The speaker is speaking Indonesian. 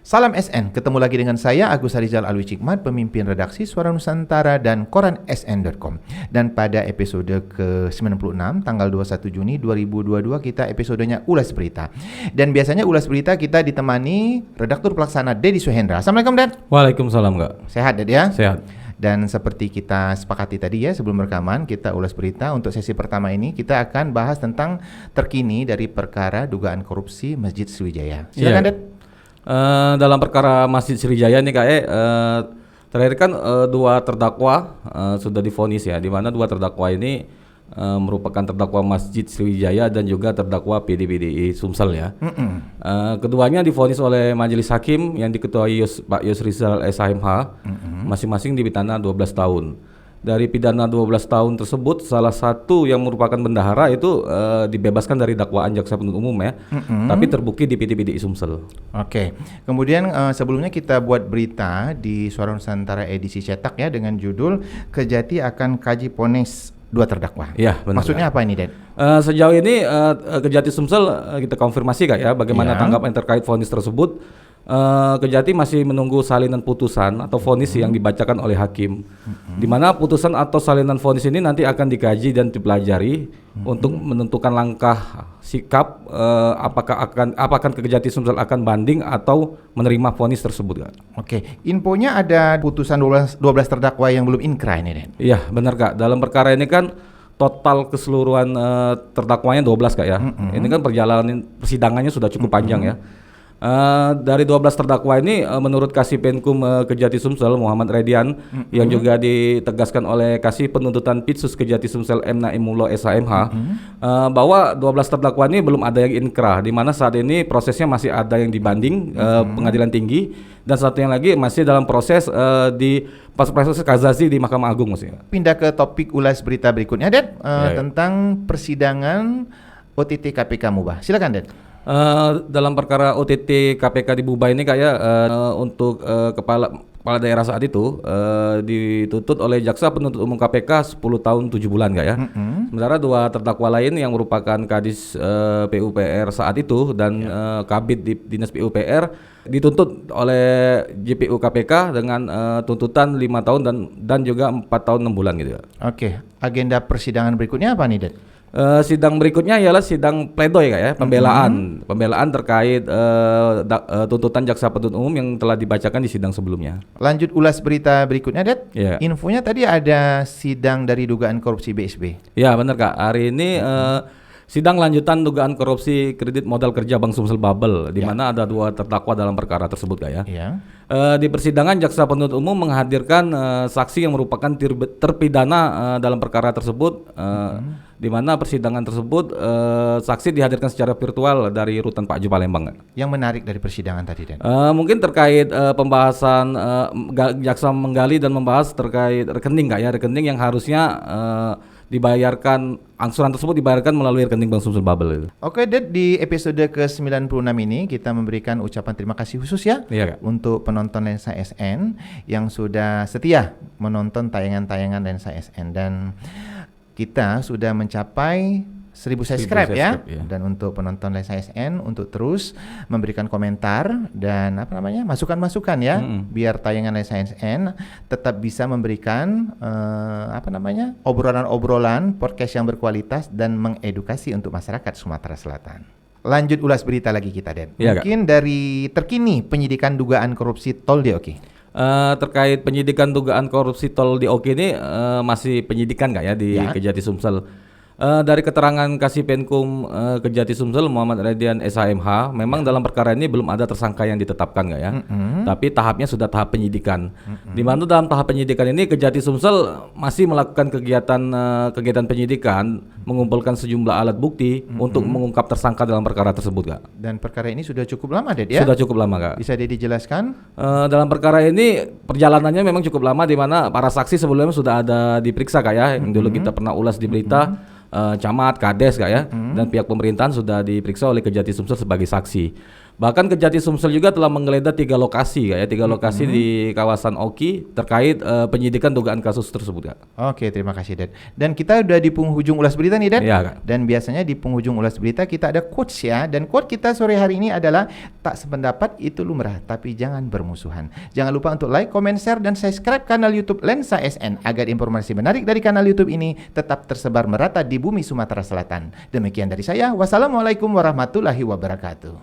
Salam SN, ketemu lagi dengan saya Agus Harizal Alwi Cikmat, pemimpin redaksi Suara Nusantara dan koran sn.com. Dan pada episode ke-96 tanggal 21 Juni 2022 kita episodenya Ulas Berita. Dan biasanya Ulas Berita kita ditemani redaktur pelaksana Dedi Suhendra. Assalamualaikum Ded. Waalaikumsalam Kak. Sehat Ded ya? Sehat. Dan seperti kita sepakati tadi ya sebelum rekaman kita ulas berita untuk sesi pertama ini kita akan bahas tentang terkini dari perkara dugaan korupsi Masjid Sriwijaya. Silakan Ded. Dalam perkara Masjid Sriwijaya nih Kak, terakhir kan dua terdakwa sudah divonis ya, di mana dua terdakwa ini merupakan terdakwa Masjid Sriwijaya dan juga terdakwa PDIPDI Sumsel ya. Keduanya divonis oleh Majelis Hakim yang diketuai Pak Yusrizal SHMH, masing-masing dipidana 12 tahun. Dari pidana 12 tahun tersebut, salah satu yang merupakan bendahara itu dibebaskan dari dakwaan jaksa penuntut umum ya, tapi terbukti di PDIPDI Sumsel. Oke. Kemudian sebelumnya kita buat berita di Suara Nusantara edisi cetak ya dengan judul Kejati akan kaji ponis dua terdakwa. Iya, benar. Maksudnya apa ini, Ded? Sejauh ini Kejati Sumsel kita konfirmasi Kak ya, bagaimana tanggapan terkait vonis tersebut. Kejati masih menunggu salinan putusan atau vonis yang dibacakan oleh hakim, di mana putusan atau salinan vonis ini nanti akan dikaji dan dipelajari untuk menentukan langkah sikap apakah Kejati Sumsel akan banding atau menerima vonis tersebut Kak. Oke, infonya ada putusan 12 terdakwa yang belum inkrah ini, Ded. Iya benar Kak, dalam perkara ini kan total keseluruhan terdakwanya 12 Kak ya. Ini kan perjalanan persidangannya sudah cukup panjang ya. Dari 12 terdakwa ini menurut Kasih Penkum Kejati Sumsel Muhammad Redian yang juga ditegaskan oleh Kasih Penuntutan Pitsus Kejati Sumsel M. Naimullah SHMH bahwa 12 terdakwa ini belum ada yang inkrah, di mana saat ini prosesnya masih ada yang dibanding pengadilan tinggi dan satu yang lagi masih dalam proses di proses kasasi di Mahkamah Agung maksudnya. Pindah ke topik ulas berita berikutnya, Ded, tentang persidangan OTT KPK Mubah. Silakan, Ded. Dalam perkara OTT KPK di Mubah ini kayak untuk kepala daerah saat itu dituntut oleh Jaksa Penuntut Umum KPK 10 tahun 7 bulan Kak ya. Sementara dua terdakwa lain yang merupakan Kadis PUPR saat itu dan Kabid di Dinas PUPR dituntut oleh JPU KPK dengan tuntutan 5 tahun dan juga 4 tahun 6 bulan gitu ya. Oke, agenda persidangan berikutnya apa nih, Ded? Sidang berikutnya ialah sidang pledoi Kak ya, pembelaan terkait tuntutan jaksa penuntut umum yang telah dibacakan di sidang sebelumnya. Lanjut ulas berita berikutnya, Ded. Infonya tadi ada sidang dari dugaan korupsi BSB. Ya benar Kak, hari ini sidang lanjutan dugaan korupsi kredit modal kerja Bank Sumsel Bubble, di mana ada dua terdakwa dalam perkara tersebut Kak ya. Di persidangan jaksa penuntut umum menghadirkan saksi yang merupakan terpidana dalam perkara tersebut, di mana persidangan tersebut saksi dihadirkan secara virtual dari rutan Pak Ju Palembang. Yang menarik dari persidangan tadi, Den? Mungkin terkait pembahasan jaksa menggali dan membahas terkait rekening Kak ya, rekening yang harusnya dibayarkan, angsuran tersebut dibayarkan melalui rekening Bank Sumsel Bubble itu. Oke, Ded, di episode ke-96 ini kita memberikan ucapan terima kasih khusus ya untuk penonton Lensa SN yang sudah setia menonton tayangan-tayangan Lensa SN, dan kita sudah mencapai 1000 subscribe ya. Dan untuk penonton Lensa SN untuk terus memberikan komentar dan masukan-masukan ya, biar tayangan Lensa SN tetap bisa memberikan obrolan-obrolan podcast yang berkualitas dan mengedukasi untuk masyarakat Sumatera Selatan. Lanjut ulas berita lagi kita, Den. Mungkin dari terkini penyidikan dugaan korupsi tol di Oke. Terkait penyidikan dugaan korupsi tol di Oke ini masih penyidikan Kak ya di Kejati Sumsel. Dari keterangan Kasih Penkum Kejati Sumsel Muhammad Redian SHMH, memang dalam perkara ini belum ada tersangka yang ditetapkan Kak ya. Tapi tahapnya sudah tahap penyidikan. Di mana dalam tahap penyidikan ini Kejati Sumsel masih melakukan kegiatan penyidikan, mengumpulkan sejumlah alat bukti untuk mengungkap tersangka dalam perkara tersebut Kak. Dan perkara ini sudah cukup lama, Ded ya? Sudah cukup lama Kak. Bisa dijelaskan? Dalam perkara ini perjalanannya memang cukup lama, di mana para saksi sebelumnya sudah ada diperiksa Kak ya, yang dulu kita pernah ulas di berita. Camat, Kades Kak ya, dan pihak pemerintahan sudah diperiksa oleh Kejati Sumsel sebagai saksi. Bahkan Kejati Sumsel juga telah menggeledah 3 lokasi ya, 3 lokasi di kawasan Oki terkait penyidikan dugaan kasus tersebut Kak. Oke, terima kasih Ded. Dan kita udah di penghujung ulas berita nih Ded. Iya Kak. Dan biasanya di penghujung ulas berita kita ada quotes ya. Dan quote kita sore hari ini adalah tak sependapat itu lumrah, tapi jangan bermusuhan. Jangan lupa untuk like, comment, share, dan subscribe kanal YouTube Lensa SN agar informasi menarik dari kanal YouTube ini tetap tersebar merata di bumi Sumatera Selatan. Demikian dari saya. Wassalamualaikum warahmatullahi wabarakatuh.